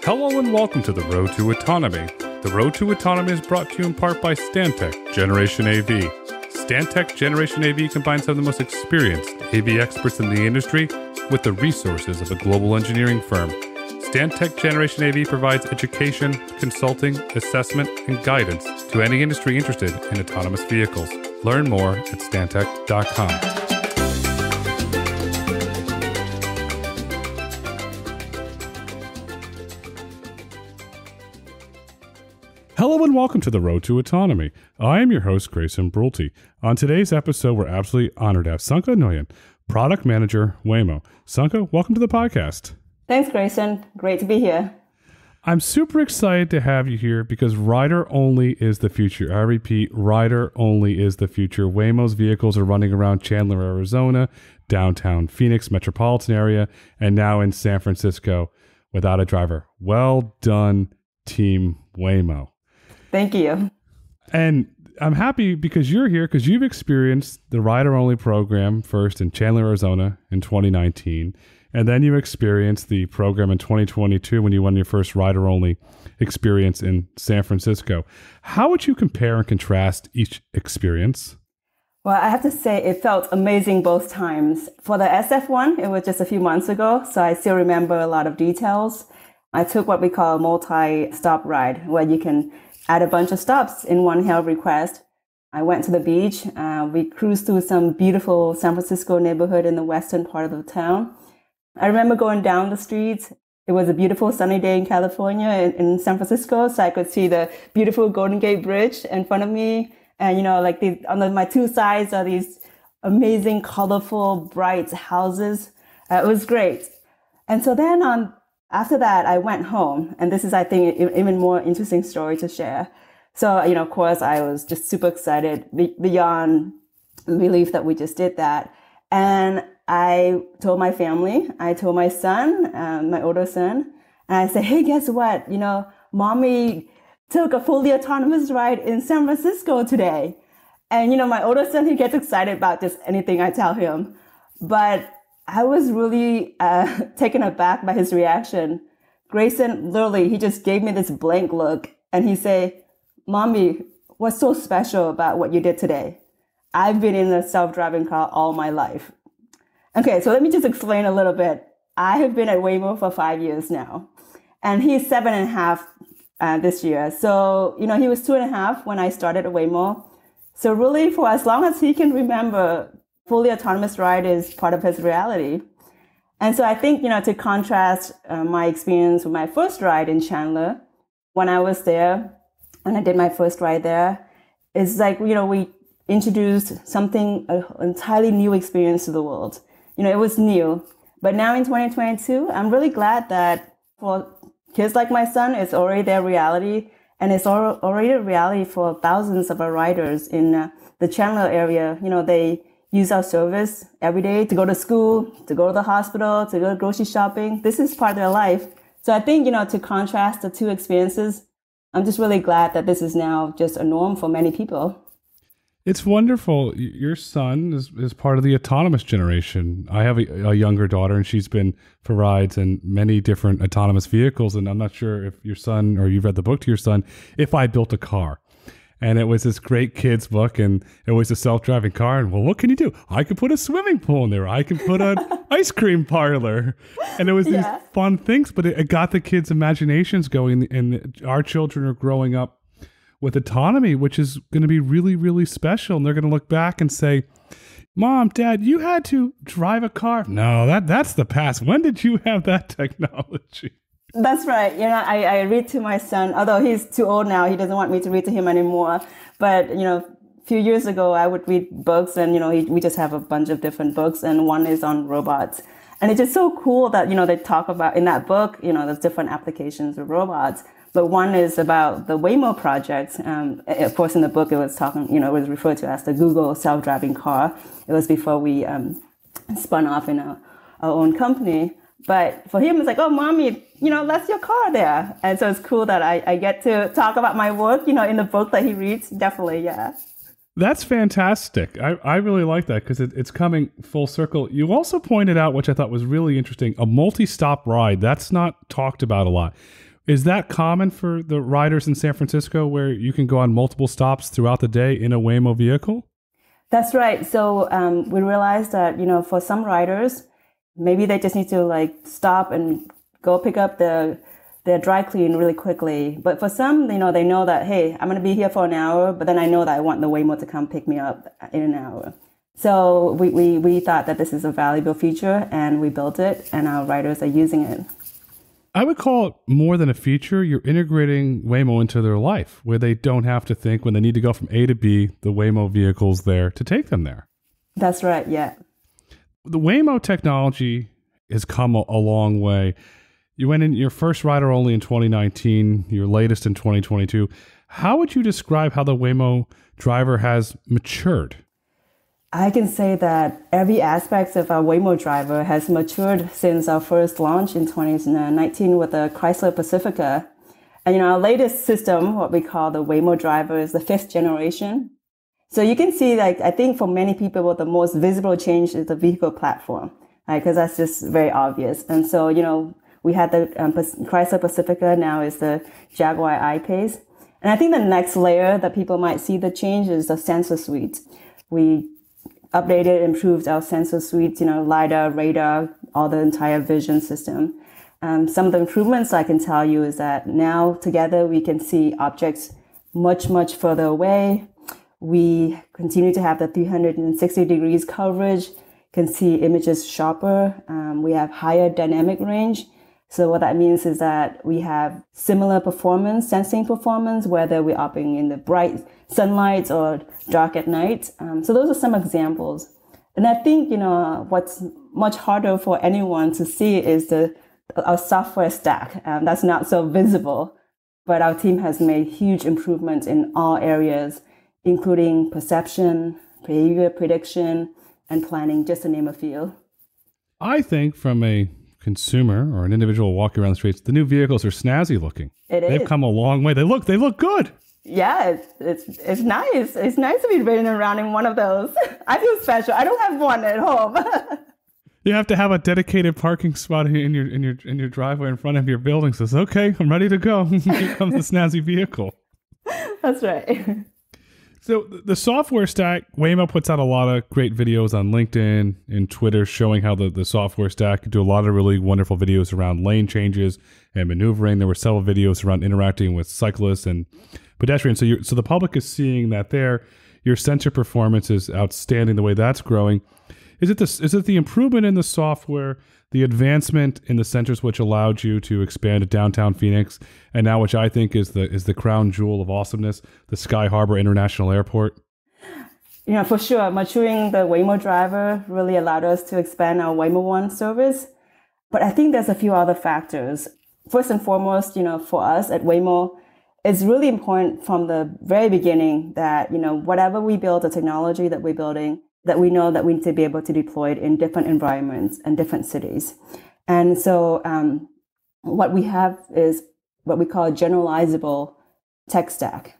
Hello and welcome to the Road to Autonomy. The Road to Autonomy is brought to you in part by Stantec Generation AV. Stantec Generation AV combines some of the most experienced AV experts in the industry with the resources of a global engineering firm. Stantec Generation AV provides education, consulting, assessment, and guidance to any industry interested in autonomous vehicles. Learn more at stantec.com. Hello and welcome to the Road to Autonomy. I am your host, Grayson Brulte. On today's episode, we're absolutely honored to have Sonca Nguyen, Product Manager, Waymo. Sonca, welcome to the podcast. Thanks, Grayson. Great to be here. I'm super excited to have you here because rider only is the future. I repeat, rider only is the future. Waymo's vehicles are running around Chandler, Arizona, downtown Phoenix metropolitan area, and now in San Francisco without a driver. Well done, Team Waymo. Thank you. And I'm happy because you're here because you've experienced the rider-only program first in Chandler, Arizona in 2019. And then you experienced the program in 2022 when you won your first rider-only experience in San Francisco. How would you compare and contrast each experience? Well, I have to say it felt amazing both times. For the SF one, it was just a few months ago, so I still remember a lot of details. I took what we call a multi-stop ride, where you can add a bunch of stops in one hail request. I went to the beach. We cruised through some beautiful San Francisco neighborhood in the western part of the town. I remember going down the streets. It was a beautiful sunny day in California, in San Francisco, so I could see the beautiful Golden Gate Bridge in front of me. And, you know, like my two sides are these amazing, colorful, bright houses. It was great. And so then after that, I went home, and this is, I think, an even more interesting story to share. So, you know, of course, I was just super excited beyond belief that we just did that. And I told my family, I told my son, my older son, and I said, hey, guess what? You know, mommy took a fully autonomous ride in San Francisco today. And, you know, my older son, he gets excited about just anything I tell him. But I was really taken aback by his reaction. Grayson, literally, he just gave me this blank look and he said, Mommy, what's so special about what you did today? I've been in a self-driving car all my life. Okay, so let me just explain a little bit. I have been at Waymo for 5 years now, and he's 7.5 this year. So, you know, he was 2.5 when I started at Waymo. So really, for as long as he can remember, fully autonomous ride is part of his reality. And so I think, you know, to contrast my experience with my first ride in Chandler, when I was there and I did my first ride there, it's like, you know, we introduced something, an entirely new experience to the world. You know, it was new. But now in 2022, I'm really glad that for kids like my son, it's already their reality. And it's already a reality for thousands of our riders in the Chandler area. You know, they use our service every day to go to school, to go to the hospital, to go grocery shopping. This is part of their life. So I think, you know, to contrast the two experiences, I'm just really glad that this is now just a norm for many people. It's wonderful. Your son is part of the autonomous generation. I have a younger daughter, and she's been for rides in many different autonomous vehicles. And I'm not sure if your son, or you've read the book to your son, If I Built a Car. And it was this great kid's book, and it was a self-driving car. And, well, what can you do? I could put a swimming pool in there. I could put an ice cream parlor. And it was these fun things, but it got the kids' imaginations going. And our children are growing up with autonomy, which is going to be really, really special. And they're going to look back and say, Mom, Dad, you had to drive a car. No, that's the past. When did you have that technology? That's right. You know, I read to my son, although he's too old now, he doesn't want me to read to him anymore. But, you know, a few years ago, I would read books and, you know, we just have a bunch of different books, and one is on robots. And it's just so cool that, you know, they talk about in that book, you know, there's different applications of robots. But one is about the Waymo project. Of course, in the book, it was talking, you know, it was referred to as the Google self-driving car. It was before we spun off in our own company. But for him, it's like, oh, Mommy, you know, that's your car there. And so it's cool that I get to talk about my work, you know, in the book that he reads. Definitely, yeah. That's fantastic. I really like that because it's coming full circle. You also pointed out, which I thought was really interesting, a multi-stop ride. That's not talked about a lot. Is that common for the riders in San Francisco where you can go on multiple stops throughout the day in a Waymo vehicle? That's right. So we realized that, for some riders, maybe they just need to stop and go pick up their dry clean really quickly. But for some, they know that, hey, I'm going to be here for an hour, but then I know that I want the Waymo to come pick me up in an hour. So we thought that this is a valuable feature, and we built it, and our riders are using it. I would call it more than a feature. You're integrating Waymo into their life where they don't have to think when they need to go from A to B, the Waymo vehicle's there to take them there. That's right, yeah. The Waymo technology has come a long way. You went in your first rider only in 2019, your latest in 2022. How would you describe how the Waymo Driver has matured? I can say that every aspect of our Waymo Driver has matured since our first launch in 2019 with the Chrysler Pacifica. And our latest system, what we call the Waymo Driver, is the 5th generation. So you can see, I think for many people, the most visible change is the vehicle platform, right? Because that's just very obvious. And so, we had the Chrysler Pacifica, now is the Jaguar I-Pace. And I think the next layer that people might see the change is the sensor suite. We updated, improved our sensor suite, LiDAR, radar, all the entire vision system. Some of the improvements I can tell you is that now together we can see objects much, much further away. We continue to have the 360 degrees coverage, can see images sharper. We have higher dynamic range. So what that means is that we have similar performance, sensing performance, whether we're operating in the bright sunlight or dark at night. So those are some examples. And I think, what's much harder for anyone to see is our software stack. That's not so visible, but our team has made huge improvements in all areas, including perception, behavior prediction, and planning, just to name a few. I think from a consumer or an individual walking around the streets, the new vehicles are snazzy looking. They've come a long way. They look good. Yeah, it's nice. It's nice to be riding around in one of those. I feel special. I don't have one at home. You have to have a dedicated parking spot in your driveway in front of your building. Says, okay, I'm ready to go. Here comes the snazzy vehicle. That's right. So the software stack, Waymo puts out a lot of great videos on LinkedIn and Twitter showing how the software stack can do a lot of really wonderful videos around lane changes and maneuvering. There were several videos around interacting with cyclists and pedestrians. So the public is seeing that there. Your sensor performance is outstanding the way that's growing. Is it the improvement in the software, the advancement in the sensors which allowed you to expand to downtown Phoenix, and now which I think is the crown jewel of awesomeness, the Sky Harbor International Airport? For sure, maturing the Waymo Driver really allowed us to expand our Waymo One service. But I think there's a few other factors. First and foremost, for us at Waymo, it's really important from the very beginning that, whatever we build, the technology that we're building, that we know that we need to be able to deploy it in different environments and different cities. And so what we have is what we call a generalizable tech stack.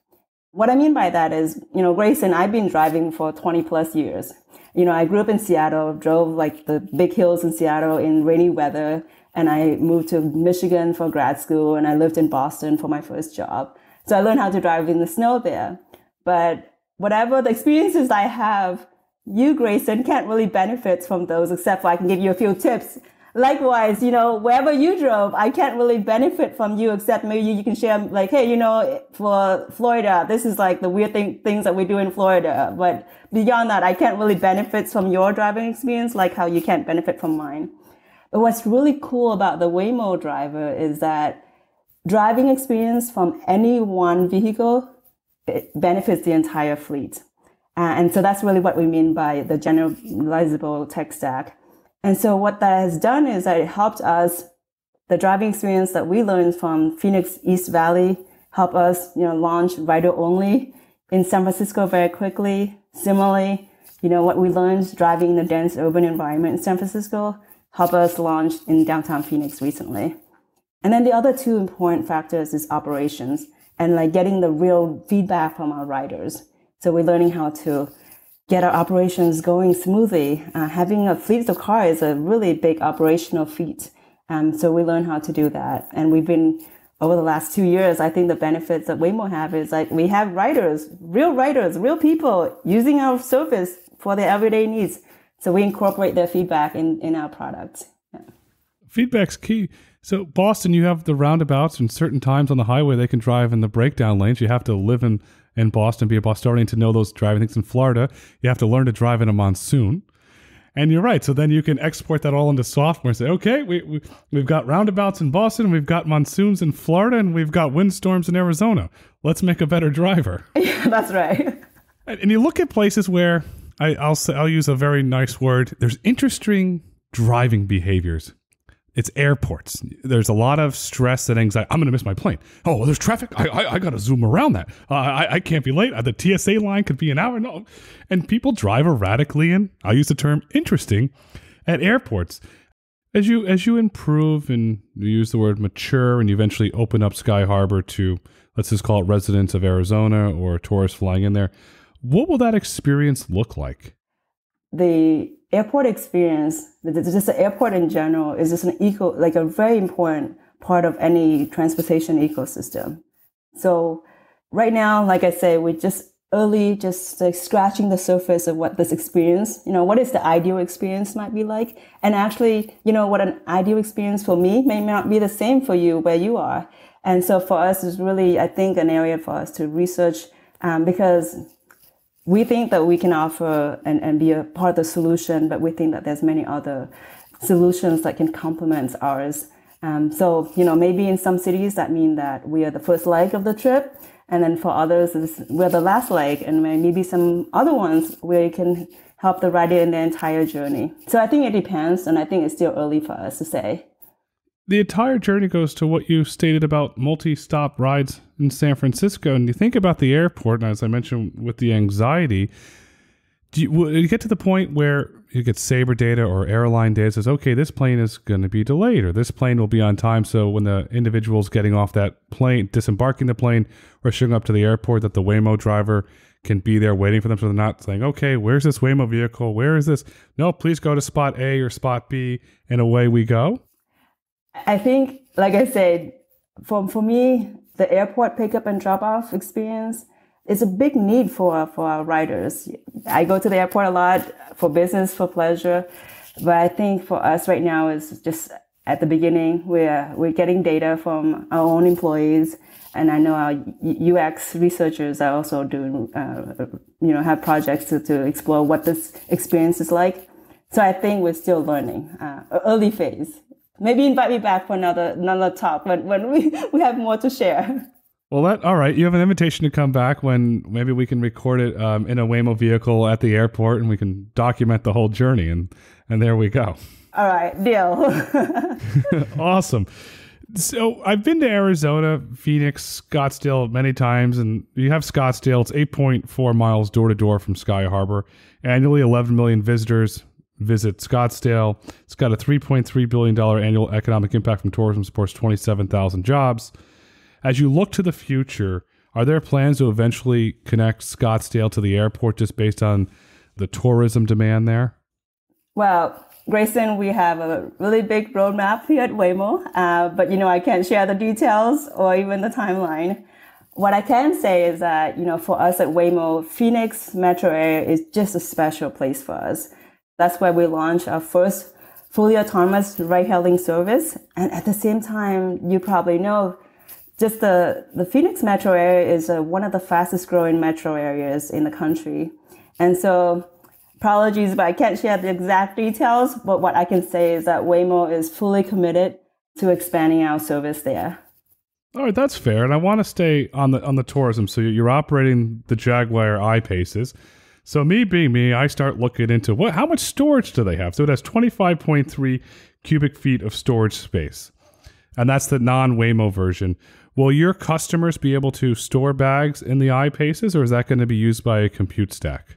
What I mean by that is, Grayson, I've been driving for 20 plus years. I grew up in Seattle, drove the big hills in Seattle in rainy weather, and I moved to Michigan for grad school, and I lived in Boston for my first job. So I learned how to drive in the snow there. But whatever the experiences I have, you, Grayson, can't really benefit from those except for I can give you a few tips. Likewise, wherever you drove, I can't really benefit from you except maybe you can share hey, for Florida, this is the weird things that we do in Florida. But beyond that, I can't really benefit from your driving experience like how you can't benefit from mine. But what's really cool about the Waymo Driver is that driving experience from any one vehicle, it benefits the entire fleet. And so that's really what we mean by the generalizable tech stack. And so what that has done is that it helped us, the driving experience that we learned from Phoenix East Valley, help us, launch rider only in San Francisco very quickly. Similarly, what we learned driving in a dense urban environment in San Francisco, help us launch in downtown Phoenix recently. And then the other two important factors is operations and getting the real feedback from our riders. So we're learning how to get our operations going smoothly. Having a fleet of cars is a really big operational feat. So we learn how to do that. And we've been over the last 2 years, I think the benefits that Waymo have is like we have riders, real people using our service for their everyday needs. So we incorporate their feedback in our product. Yeah. Feedback's key. So Boston, you have the roundabouts, and certain times on the highway they can drive in the breakdown lanes. You have to live in Boston, be a Bostonian to know those driving things. In Florida, you have to learn to drive in a monsoon. And you're right. So then you can export that all into software and say, okay, we've got roundabouts in Boston, we've got monsoons in Florida, and we've got windstorms in Arizona. Let's make a better driver. Yeah, that's right. And you look at places where I'll use a very nice word. There's interesting driving behaviors. It's airports. There's a lot of stress and anxiety. I'm going to miss my plane. Oh, well, there's traffic. I got to zoom around that. I can't be late. The TSA line could be an hour. No. And people drive erratically, and I'll use the term interesting, at airports. As you improve and you use the word mature and you eventually open up Sky Harbor to, let's just call it residents of Arizona or tourists flying in there, what will that experience look like? The airport experience, just the airport in general, is just a very important part of any transportation ecosystem. So right now, like I say, we're just like scratching the surface of what this experience, what is the ideal experience might be like. And actually, what an ideal experience for me may not be the same for you where you are. And so for us is really, I think, an area for us to research because we think that we can offer and be a part of the solution, but we think that there's many other solutions that can complement ours. So, maybe in some cities that mean that we are the first leg of the trip. And then for others, we're the last leg. And maybe some other ones where you can help the rider in their entire journey. So I think it depends. And I think it's still early for us to say. The entire journey goes to what you stated about multi-stop rides in San Francisco. And you think about the airport, and as I mentioned with the anxiety, will you get to the point where you get Sabre data or airline data that says, okay, this plane is going to be delayed or this plane will be on time. So when the individual's getting off that plane, disembarking the plane or showing up to the airport, that the Waymo driver can be there waiting for them. So they're not saying, okay, where's this Waymo vehicle? Where is this? No, please go to spot A or spot B, and away we go. I think, like I said, for me, the airport pickup and drop-off experience is a big need for our riders. I go to the airport a lot for business, for pleasure, but I think for us right now is just at the beginning. We're getting data from our own employees, and I know our UX researchers are also doing, have projects to explore what this experience is like. So I think we're still learning, early phase. Maybe invite me back for another talk when we have more to share. Well, all right. You have an invitation to come back when maybe we can record it in a Waymo vehicle at the airport, and we can document the whole journey. And there we go. All right, deal. Awesome. So I've been to Arizona, Phoenix, Scottsdale many times, and you have Scottsdale. It's 8.4 miles door to door from Sky Harbor. Annually, 11 million visitors visit Scottsdale. It's got a $3.3 billion annual economic impact from tourism, supports 27,000 jobs. As you look to the future, are there plans to eventually connect Scottsdale to the airport just based on the tourism demand there? Well, Grayson, we have a really big roadmap here at Waymo, but I can't share the details or even the timeline. What I can say is that, for us at Waymo, Phoenix metro area is just a special place for us. That's where we launched our first fully autonomous ride-hailing service. And at the same time, you probably know, just the Phoenix metro area is one of the fastest growing metro areas in the country. And so, apologies, but I can't share the exact details. But what I can say is that Waymo is fully committed to expanding our service there. All right, that's fair. And I want to stay on the tourism. So you're operating the Jaguar I-Paces. So me being me, I start looking into how much storage do they have? So it has 25.3 cubic feet of storage space. And that's the non-Waymo version. Will your customers be able to store bags in the I-Paces, or is that going to be used by a compute stack?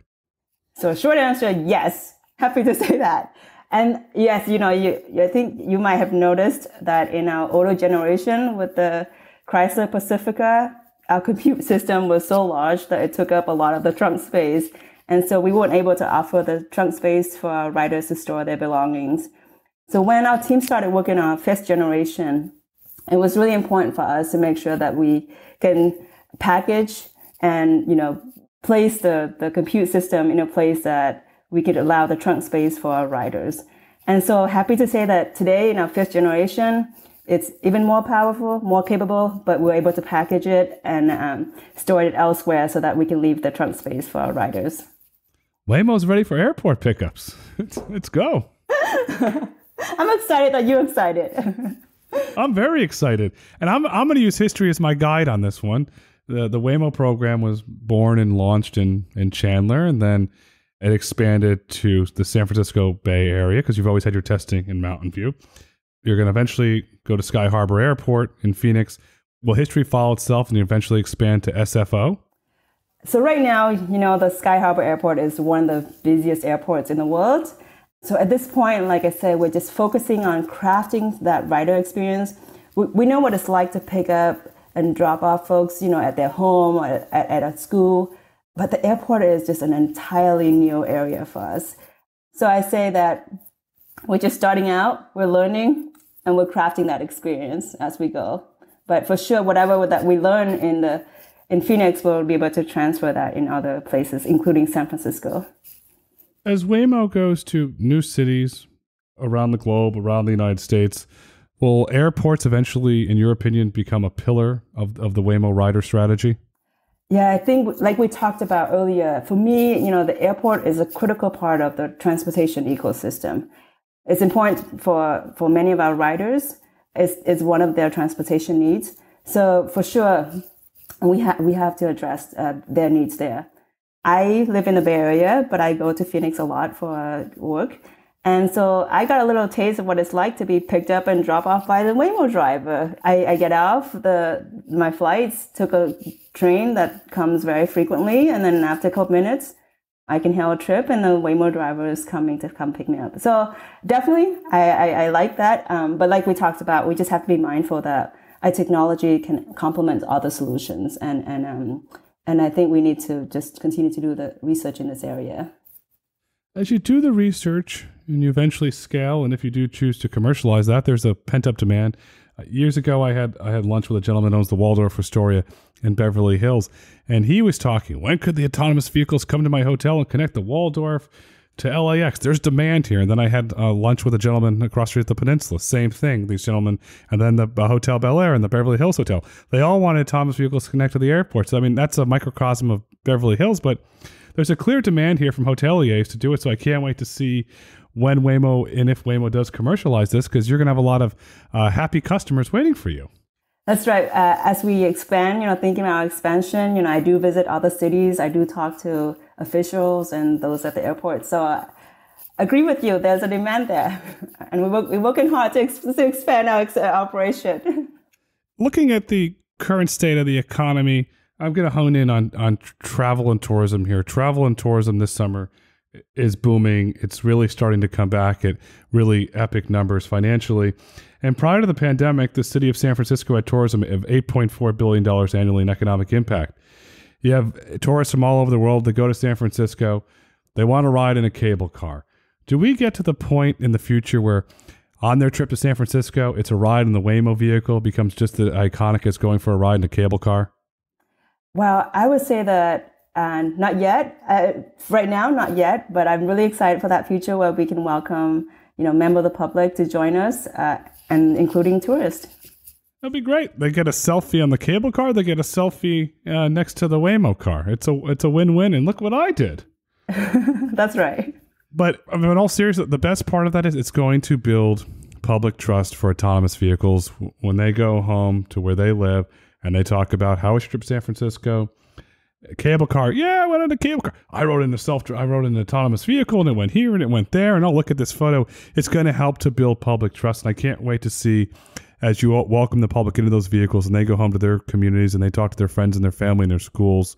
So short answer, yes. Happy to say that. And yes, I think you might have noticed that in our auto generation with the Chrysler Pacifica, our compute system was so large that it took up a lot of the trunk space. And so we weren't able to offer the trunk space for our riders to store their belongings. So when our team started working on our fifth generation, It was really important for us to make sure that we can package and, place the compute system in a place that we could allow the trunk space for our riders. And so happy to say that today in our 5th generation, it's even more powerful, more capable, but we're able to package it and store it elsewhere so that we can leave the trunk space for our riders. Waymo's ready for airport pickups. Let's go. I'm excited that you're excited. I'm very excited. And I'm going to use history as my guide on this one. The Waymo program was born and launched in Chandler, and then it expanded to the San Francisco Bay Area because you've always had your testing in Mountain View. You're going to eventually go to Sky Harbor Airport in Phoenix. Will history follow itself and eventually expand to SFO? So right now, the Sky Harbor Airport is one of the busiest airports in the world. So at this point, like I said, we're just focusing on crafting that rider experience. We know what it's like to pick up and drop off folks, at their home or at a school. But the airport is just an entirely new area for us. So I say that we're just starting out, we're learning, and we're crafting that experience as we go. But for sure, whatever that we learn in Phoenix, we'll be able to transfer that in other places, including San Francisco. As Waymo goes to new cities around the globe, around the United States, will airports eventually, in your opinion, become a pillar of the Waymo rider strategy? Yeah, I think like we talked about earlier, for me, the airport is a critical part of the transportation ecosystem. It's important for many of our riders. It's one of their transportation needs. So for sure, we have to address their needs there. I live in the Bay Area, but I go to Phoenix a lot for work. And so I got a little taste of what it's like to be picked up and dropped off by the Waymo driver. I get off my flights, took a train that comes very frequently, and then after a couple minutes, I can hail a trip and the Waymo driver is coming to come pick me up. So definitely, I like that. But like we talked about, we just have to be mindful that our technology can complement other solutions. And I think we need to just continue to do the research in this area. As you do the research and you eventually scale, and if you do choose to commercialize that, there's a pent-up demand. Years ago, I had lunch with a gentleman who owns the Waldorf Astoria in Beverly Hills, and he was talking, when could the autonomous vehicles come to my hotel and connect the Waldorf to LAX? There's demand here. And then I had lunch with a gentleman across the street at the Peninsula. Same thing, these gentlemen. And then the Hotel Bel Air and the Beverly Hills Hotel. They all wanted autonomous vehicles to connect to the airport. So, I mean, that's a microcosm of Beverly Hills, but there's a clear demand here from hoteliers to do it. So I can't wait to see when Waymo, and if Waymo does commercialize this, because you're going to have a lot of happy customers waiting for you. That's right. As we expand, thinking about expansion, I do visit other cities. I do talk to officials and those at the airport. So I agree with you. There's a demand there. And we're working hard to expand our operation. Looking at the current state of the economy, I'm going to hone in on travel and tourism here. Travel and tourism this summer is booming. It's really starting to come back at really epic numbers financially. And prior to the pandemic, the city of San Francisco had tourism of $8.4 billion annually in economic impact. You have tourists from all over the world that go to San Francisco. They want to ride in a cable car. Do we get to the point in the future where on their trip to San Francisco, it's a ride in the Waymo vehicle becomes just as iconic as going for a ride in a cable car? Well, I would say that not yet. Right now, not yet. But I'm really excited for that future where we can welcome, member of the public to join us, and including tourists. That'd be great. They get a selfie on the cable car. They get a selfie next to the Waymo car. It's a win-win. And look what I did. That's right. But I mean, in all seriousness, the best part of that is it's going to build public trust for autonomous vehicles when they go home to where they live and they talk about how was your trip to San Francisco. A cable car. Yeah, I went in a cable car. I rode in an autonomous vehicle and it went here and it went there. And I'll look at this photo. It's going to help to build public trust. And I can't wait to see as you welcome the public into those vehicles and they go home to their communities and they talk to their friends and their family and their schools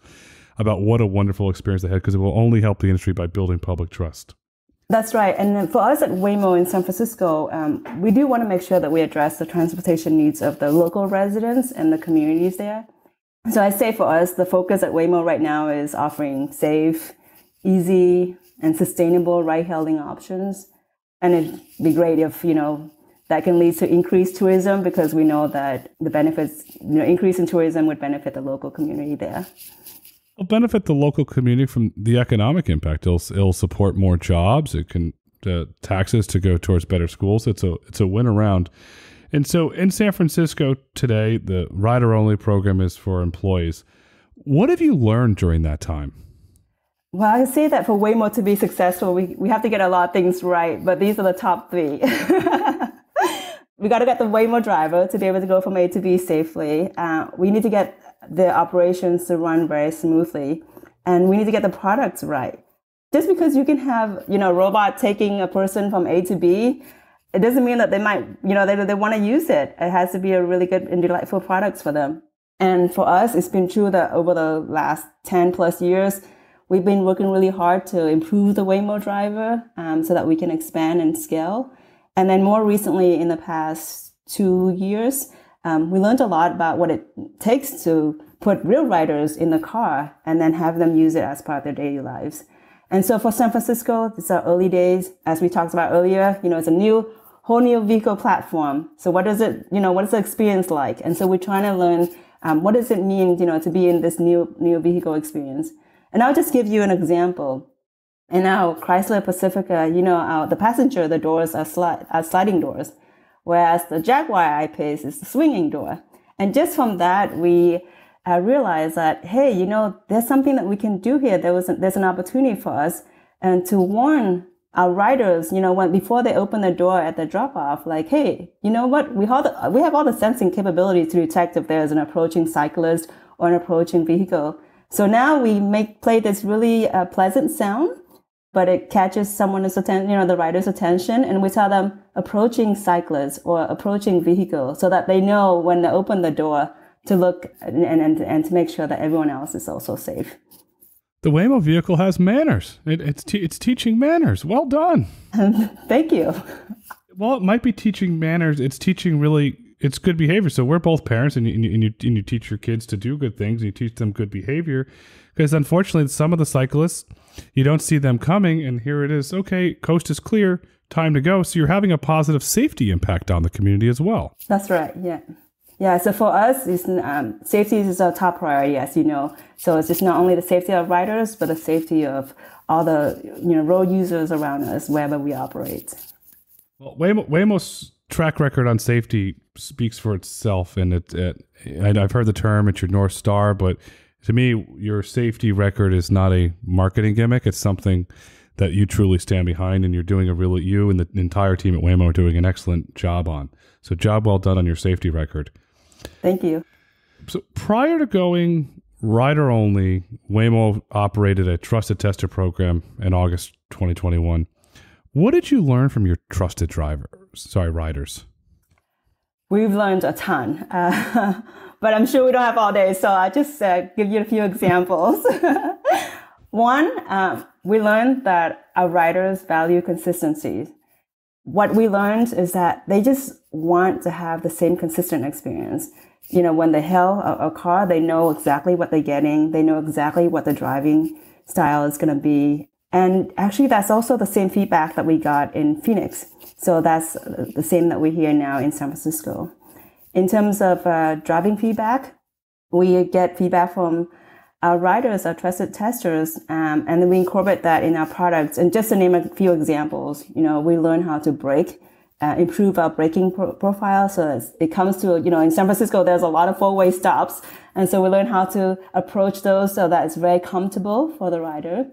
about what a wonderful experience they had, because it will only help the industry by building public trust. That's right. And for us at Waymo in San Francisco, we do want to make sure that we address the transportation needs of the local residents and the communities there. So I say for us, the focus at Waymo right now is offering safe, easy, and sustainable ride-hailing options. And it'd be great if, that can lead to increased tourism because we know that the benefits, increase in tourism would benefit the local community there. It'll benefit the local community from the economic impact. It'll support more jobs. It can taxes to go towards better schools. It's a win around. And so in San Francisco today, the rider-only program is for employees. What have you learned during that time? Well, I say that for Waymo to be successful, we have to get a lot of things right, but these are the top 3. We got to get the Waymo Driver to be able to go from A to B safely. We need to get the operations to run very smoothly, and we need to get the products right. Just because you can have, a robot taking a person from A to B, it doesn't mean that they might, they want to use it. It has to be a really good and delightful products for them. And for us, it's been true that over the last 10 plus years, we've been working really hard to improve the Waymo Driver so that we can expand and scale. And then more recently, in the past 2 years, we learned a lot about what it takes to put real riders in the car and then have them use it as part of their daily lives. And so for San Francisco, it's our early days. As we talked about earlier, it's a whole new vehicle platform. So what is the experience like? And so we're trying to learn what does it mean, to be in this new vehicle experience. And I'll just give you an example. In our Chrysler Pacifica, the passenger, the doors are sliding doors, whereas the Jaguar I-Pace is the swinging door. And just from that, we realized that, hey, there's something that we can do here. There's an opportunity for us, and to warn our riders, before they open the door at the drop-off, like, hey, you know what? We have all the sensing capability to detect if there's an approaching cyclist or an approaching vehicle. So now we play this really pleasant sound, but it catches someone's attention, the rider's attention, and we tell them approaching cyclist or approaching vehicle, so that they know when they open the door to look and to make sure that everyone else is also safe. The Waymo vehicle has manners. It's teaching manners. Well done. Thank you. Well, it might be teaching manners. It's teaching it's good behavior. So we're both parents, and you teach your kids to do good things. And you teach them good behavior, because unfortunately, some of the cyclists, you don't see them coming, and here it is. Okay, coast is clear. Time to go. So you're having a positive safety impact on the community as well. That's right. Yeah. Yeah, so for us, safety is our top priority, as you know. So it's just not only the safety of riders, but the safety of all the road users around us, wherever we operate. Well, Waymo's track record on safety speaks for itself, and I've heard the term, it's your North Star, but to me, your safety record is not a marketing gimmick. It's something that you truly stand behind, and you're doing you and the entire team at Waymo are doing an excellent job on. So job well done on your safety record. Thank you. So prior to going rider only, Waymo operated a trusted tester program in August 2021. What did you learn from your trusted riders? We've learned a ton, but I'm sure we don't have all day, so I'll just give you a few examples. One, we learned that our riders value consistency. What we learned is that they just want to have the same consistent experience. When they hail a car, they know exactly what they're getting. They know exactly what the driving style is going to be. And actually, that's also the same feedback that we got in Phoenix. So that's the same that we hear now in San Francisco. In terms of driving feedback, we get feedback from our riders, our trusted testers, and then we incorporate that in our products. And just to name a few examples, we learn how to brake, improve our braking profile. So it comes to, in San Francisco, there's a lot of four-way stops. And so we learn how to approach those so that it's very comfortable for the rider.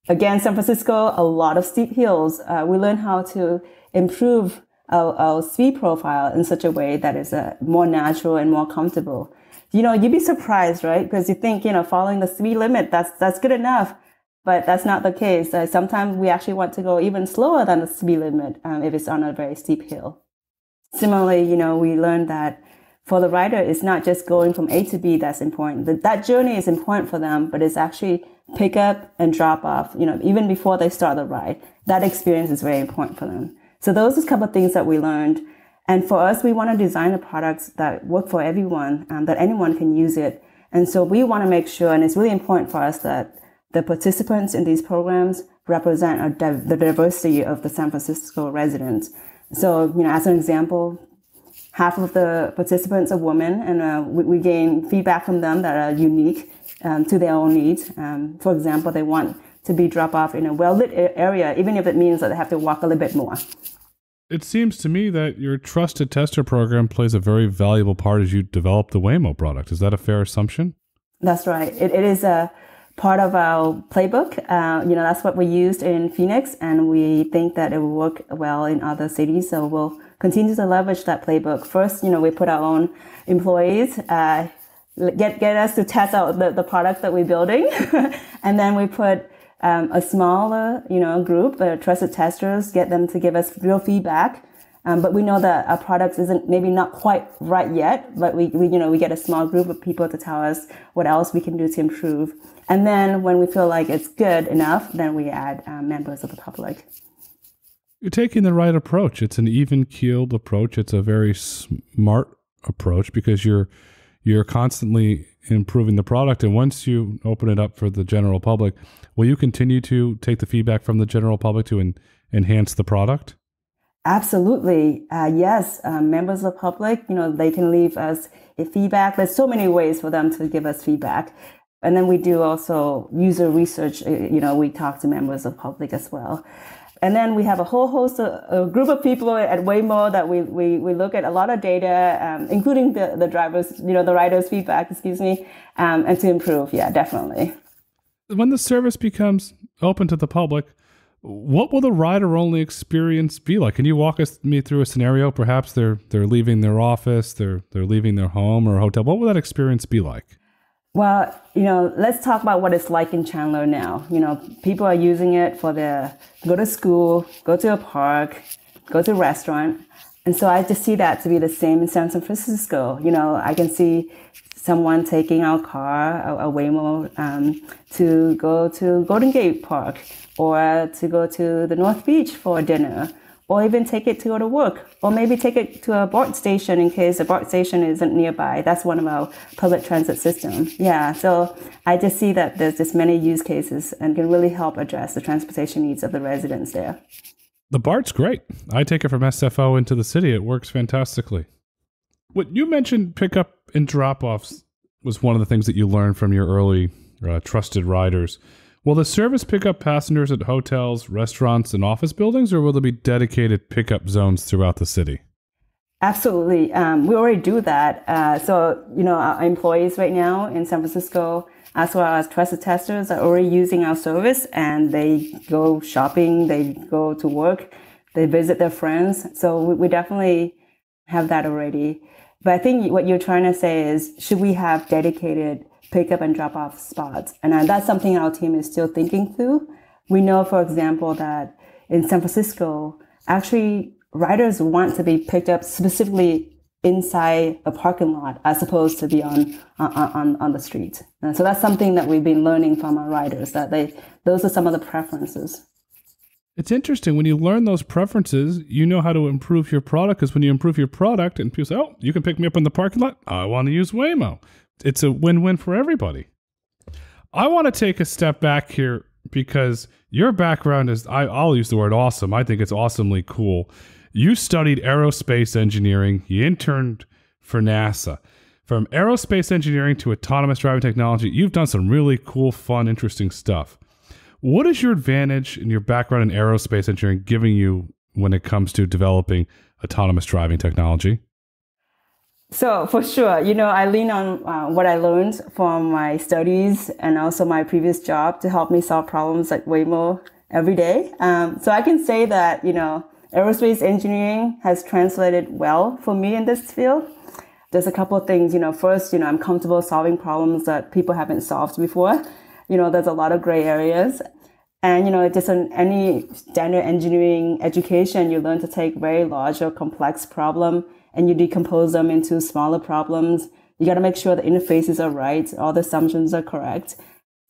Again, San Francisco, a lot of steep hills. We learn how to improve our speed profile in such a way that is more natural and more comfortable. You'd be surprised, right? Because you think, following the speed limit, that's good enough. But that's not the case. Sometimes we actually want to go even slower than the speed limit if it's on a very steep hill. Similarly, we learned that for the rider, it's not just going from A to B that's important. That journey is important for them, but it's actually pick up and drop off, even before they start the ride. That experience is very important for them. So those are a couple of things that we learned. And for us, we want to design the products that work for everyone, that anyone can use it. And so we want to make sure, and it's really important for us, that the participants in these programs represent the diversity of the San Francisco residents. So, as an example, half of the participants are women, and we gain feedback from them that are unique to their own needs. For example, they want to be dropped off in a well-lit area, even if it means that they have to walk a little bit more. It seems to me that your trusted tester program plays a very valuable part as you develop the Waymo product. Is that a fair assumption? That's right. It is a part of our playbook. That's what we used in Phoenix, and we think that it will work well in other cities. So we'll continue to leverage that playbook. First, we put our own employees, get us to test out the product that we're building. And then we put a smaller, group, trusted testers, get them to give us real feedback. But we know that our product isn't maybe not quite right yet, but we get a small group of people to tell us what else we can do to improve. And then when we feel like it's good enough, then we add members of the public. You're taking the right approach. It's an even-keeled approach. It's a very smart approach because you're constantly improving the product. And once you open it up for the general public, will you continue to take the feedback from the general public to enhance the product? Absolutely. Yes. Members of the public, they can leave us feedback. There's so many ways for them to give us feedback. And then we do also user research. We talk to members of the public as well. And then we have a whole host of a group of people at Waymo that we look at a lot of data, including the drivers, the riders' feedback, and to improve. Yeah, definitely. When the service becomes open to the public, what will the rider-only experience be like? Can you walk me through a scenario? Perhaps they're leaving their office, they're leaving their home or hotel. What will that experience be like? Well, let's talk about what it's like in Chandler now. People are using it for go to school, go to a park, go to a restaurant. And so I just see that to be the same in San Francisco. I can see someone taking our car, a Waymo, to go to Golden Gate Park or to go to the North Beach for dinner, or even take it to go to work, or maybe take it to a BART station in case a BART station isn't nearby. That's one of our public transit systems. Yeah, so I just see that there's just many use cases and can really help address the transportation needs of the residents there. The BART's great. I take it from SFO into the city. It works fantastically. What you mentioned, pickup and drop-offs, was one of the things that you learned from your early trusted riders. Will the service pick up passengers at hotels, restaurants, and office buildings, or will there be dedicated pickup zones throughout the city? Absolutely. We already do that. So, our employees right now in San Francisco, as well as trusted testers, are already using our service, and they go shopping, they go to work, they visit their friends. So we definitely have that already. But I think what you're trying to say is, should we have dedicated pick up and drop off spots? And that's something our team is still thinking through. We know, for example, that in San Francisco, actually riders want to be picked up specifically inside a parking lot as opposed to be on the street. And so that's something that we've been learning from our riders, that those are some of the preferences. It's interesting. When you learn those preferences, you know how to improve your product, because when you improve your product and people say, oh, you can pick me up in the parking lot, I want to use Waymo. It's a win-win for everybody. I want to take a step back here because your background is, I'll use the word awesome. I think it's awesomely cool. You studied aerospace engineering. You interned for NASA. From aerospace engineering to autonomous driving technology, you've done some really cool, fun, interesting stuff. What is your advantage in your background in aerospace engineering giving you when it comes to developing autonomous driving technology? So for sure, I lean on what I learned from my studies and also my previous job to help me solve problems at Waymo every day. So I can say that, aerospace engineering has translated well for me in this field. There's a couple of things, first, I'm comfortable solving problems that people haven't solved before. There's a lot of gray areas. And, just in any standard engineering education, you learn to take very large or complex problem and you decompose them into smaller problems. You got to make sure the interfaces are right, all the assumptions are correct.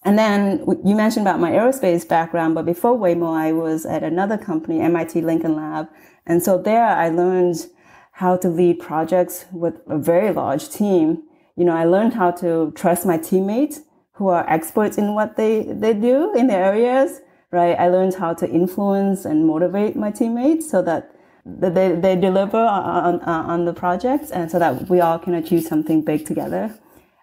And then you mentioned about my aerospace background, but before Waymo, I was at another company, MIT Lincoln Lab. And so there I learned how to lead projects with a very large team. I learned how to trust my teammates who are experts in what they do in their areas, right? I learned how to influence and motivate my teammates so that they deliver on the projects, and so that we all can achieve something big together.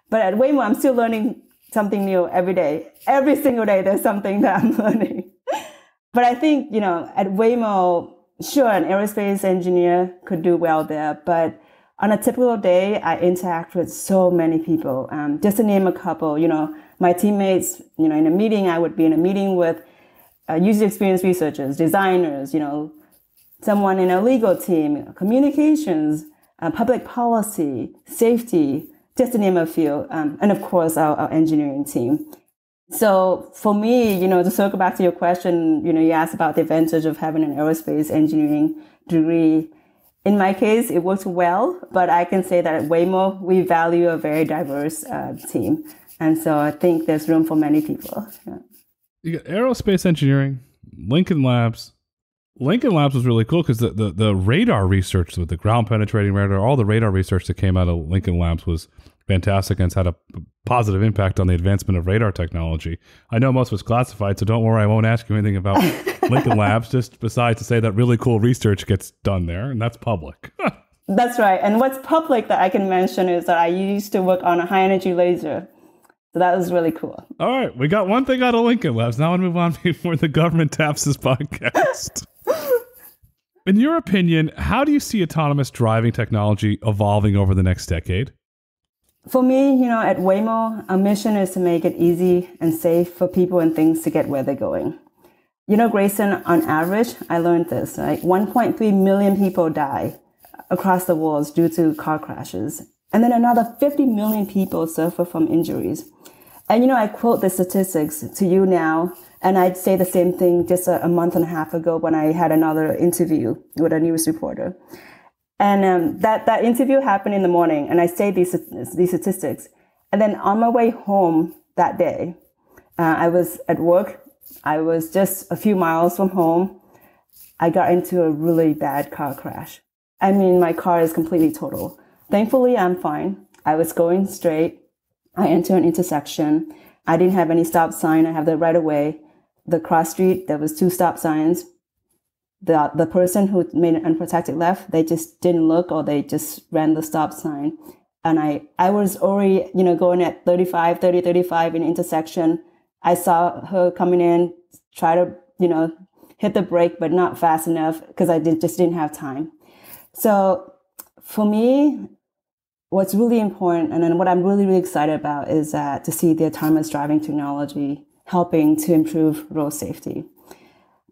But at Waymo, I'm still learning something new every day. Every single day, there's something that I'm learning. But I think, at Waymo, sure, an aerospace engineer could do well there. But on a typical day, I interact with so many people. Just to name a couple, my teammates, in a meeting, I would be in a meeting with user experience researchers, designers, someone in a legal team, communications, public policy, safety, just to name a few, and of course our engineering team. So for me, to circle back to your question, you asked about the advantage of having an aerospace engineering degree. In my case, it works well, but I can say that at Waymo, we value a very diverse team. And so I think there's room for many people. Yeah. You got aerospace engineering, Lincoln Labs. Lincoln Labs was really cool because the radar research with the ground penetrating radar, all the radar research that came out of Lincoln Labs was fantastic and it's had a positive impact on the advancement of radar technology. I know most of it's classified, so don't worry, I won't ask you anything about Lincoln Labs, just besides to say that really cool research gets done there, and that's public. That's right. And what's public that I can mention is that I used to work on a high energy laser. So that was really cool. All right, we got one thing out of Lincoln Labs. Now I want to move on before the government taps this podcast. In your opinion, how do you see autonomous driving technology evolving over the next decade? For me, at Waymo, our mission is to make it easy and safe for people and things to get where they're going. Grayson, on average, I learned this, 1.3 million people die across the world due to car crashes. And then another 50 million people suffer from injuries. And, I quote the statistics to you now, and I'd say the same thing just a month and a half ago when I had another interview with a news reporter. And that interview happened in the morning, and I say these statistics. And then on my way home that day, I was at work. I was just a few miles from home. I got into a really bad car crash. I mean, my car is completely total. Thankfully, I'm fine. I was going straight. I entered an intersection. I didn't have any stop sign. I have the right of way. The cross street, there was 2 stop signs. The person who made an unprotected left, they just didn't look, or they just ran the stop sign. And I was already, going at 35 in the intersection. I saw her coming in, try to, hit the brake, but not fast enough because I just didn't have time. So for me, what's really important, and then what I'm really, really excited about is to see the autonomous driving technology helping to improve road safety.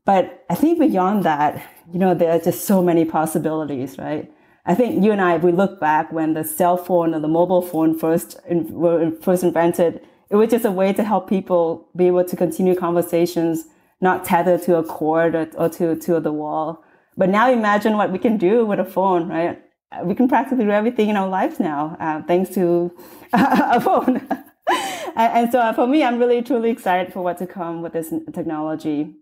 But I think beyond that, there are just so many possibilities, right? I think you and I, if we look back when the cell phone or the mobile phone were first invented, it was just a way to help people be able to continue conversations, not tethered to a cord or to the wall. But now imagine what we can do with a phone, right? We can practically do everything in our lives now, thanks to a phone. And so for me, I'm really, truly excited for what to come with this technology.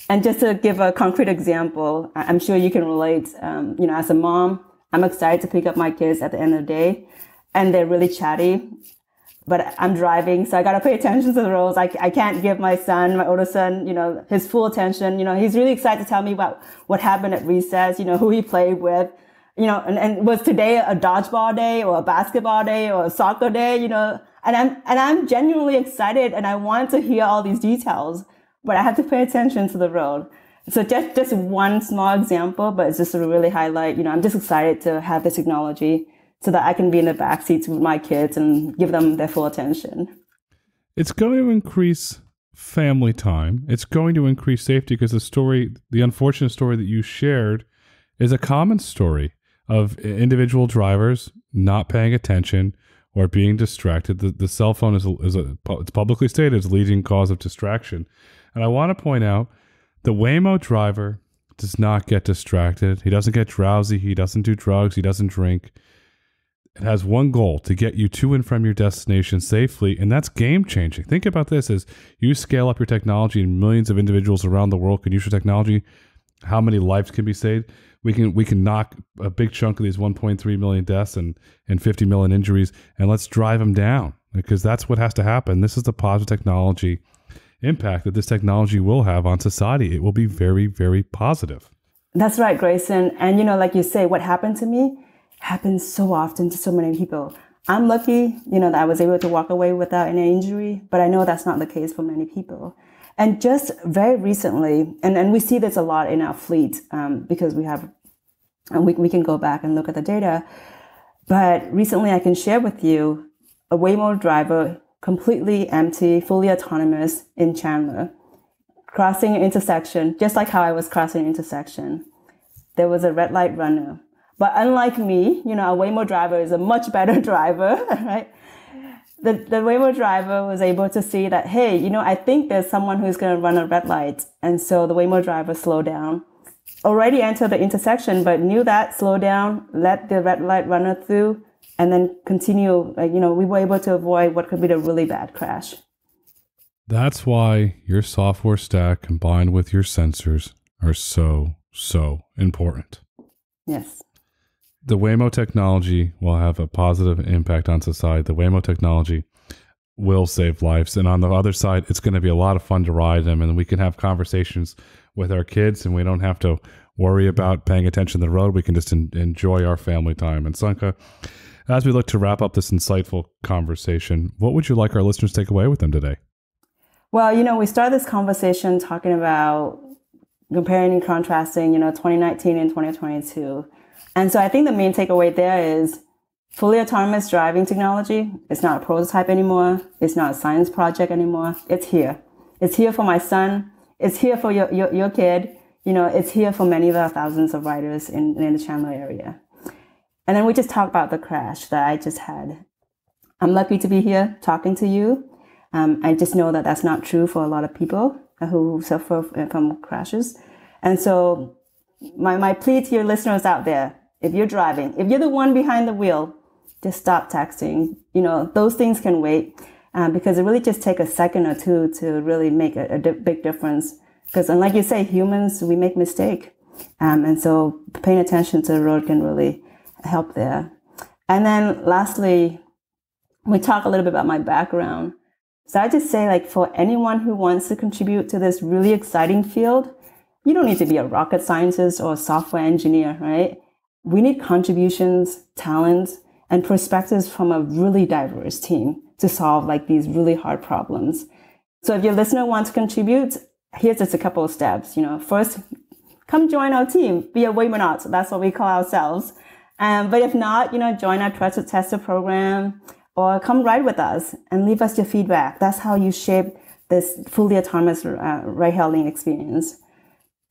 And just to give a concrete example, I'm sure you can relate, as a mom, I'm excited to pick up my kids at the end of the day, and they're really chatty, but I'm driving, so I got to pay attention to the roads. I can't give my older son, his full attention. He's really excited to tell me about what happened at recess, who he played with, and was today a dodgeball day or a basketball day or a soccer day, and I'm genuinely excited and I want to hear all these details, but I have to pay attention to the road. So just one small example, but it's just to really highlight, I'm just excited to have this technology so that I can be in the backseat with my kids and give them their full attention. It's going to increase family time. It's going to increase safety because the unfortunate story that you shared is a common story of individual drivers not paying attention or being distracted. The cell phone it's publicly stated as a leading cause of distraction. And I want to point out the Waymo driver does not get distracted. He doesn't get drowsy. He doesn't do drugs. He doesn't drink. It has one goal: to get you to and from your destination safely, and that's game-changing. Think about this: as you scale up your technology and millions of individuals around the world can use your technology, how many lives can be saved? We can knock a big chunk of these 1.3 million deaths and 50 million injuries, and let's drive them down, because that's what has to happen. This is the positive technology impact that this technology will have on society. It will be very, very positive. That's right, Grayson. And, like you say, what happened to me happens so often to so many people. I'm lucky, that I was able to walk away without any injury, but I know that's not the case for many people. And just very recently, and we see this a lot in our fleet, because we can go back and look at the data. But recently I can share with you a Waymo Driver, completely empty, fully autonomous in Chandler, crossing an intersection, just like how I was crossing an intersection. There was a red light runner. But unlike me, a Waymo Driver is a much better driver, right? The Waymo Driver was able to see that, hey, I think there's someone who's going to run a red light. And so the Waymo Driver slowed down, already entered the intersection, but knew that, slowed down, let the red light runner through, and then continue. We were able to avoid what could be a really bad crash. That's why your software stack combined with your sensors are so important. Yes. The Waymo technology will have a positive impact on society. The Waymo technology will save lives. And on the other side, it's going to be a lot of fun to ride them. And we can have conversations with our kids, and we don't have to worry about paying attention to the road. We can just enjoy our family time. And Sonca, as we look to wrap up this insightful conversation, what would you like our listeners to take away with them today? Well, we started this conversation talking about comparing and contrasting, 2019 and 2022. And so I think the main takeaway there is fully autonomous driving technology. It's not a prototype anymore. It's not a science project anymore. It's here. It's here for my son. It's here for your kid. It's here for many of the thousands of riders in the Chandler area. And then we just talked about the crash that I just had. I'm lucky to be here talking to you. I just know that that's not true for a lot of people who suffer from crashes. And so my plea to your listeners out there, if you're driving, if you're the one behind the wheel, just stop texting. Those things can wait, because it really just takes a second or two to really make a big difference. Because like you say, humans, we make mistakes. And so paying attention to the road can really help there. And then lastly, we talk a little bit about my background. So I just say, for anyone who wants to contribute to this really exciting field, you don't need to be a rocket scientist or a software engineer, right? We need contributions, talents, and perspectives from a really diverse team to solve these really hard problems. So if your listener wants to contribute, here's just a couple of steps. First, come join our team, be a Waymonaut. That's what we call ourselves. But if not, join our Trusted Tester program, or come ride with us and leave us your feedback. That's how you shape this fully autonomous ride-hailing experience.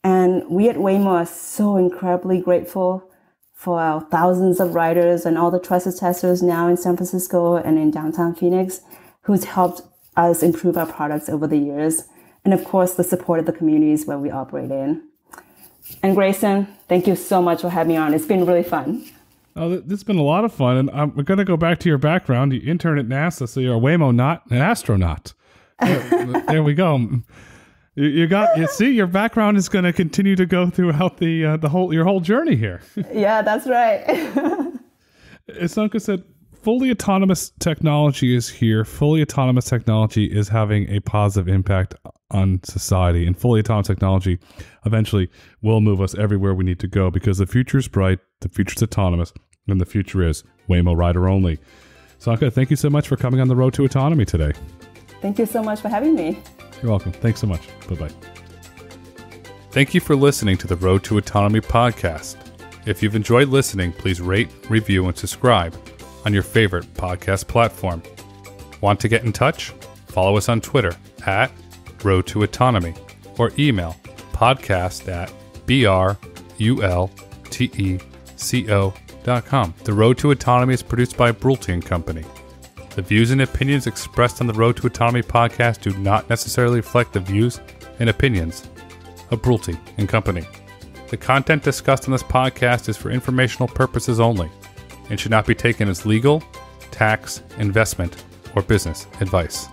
And we at Waymo are so incredibly grateful for our thousands of riders and all the trusted testers now in San Francisco and in downtown Phoenix, who's helped us improve our products over the years. And of course, the support of the communities where we operate in. And Grayson, thank you so much for having me on. It's been really fun. Oh, this has been a lot of fun. And I'm going to go back to your background. You interned at NASA, so you're a Waymo, not an astronaut. There we go. You see, your background is going to continue to go throughout your whole journey here. Yeah, that's right. As Sonca said, fully autonomous technology is here. Fully autonomous technology is having a positive impact on society, and fully autonomous technology eventually will move us everywhere we need to go, because the future is bright, the future is autonomous, and the future is Waymo rider only. Sonca, thank you so much for coming on the Road to Autonomy today. Thank you so much for having me. You're welcome. Thanks so much. Bye-bye. Thank you for listening to the Road to Autonomy podcast. If you've enjoyed listening, please rate, review, and subscribe on your favorite podcast platform. Want to get in touch? Follow us on Twitter at Road to Autonomy, or email podcast@brulteco.com. The Road to Autonomy is produced by Brulte & Company. The views and opinions expressed on the Road to Autonomy podcast do not necessarily reflect the views and opinions of Brulte & Company. The content discussed on this podcast is for informational purposes only and should not be taken as legal, tax, investment, or business advice.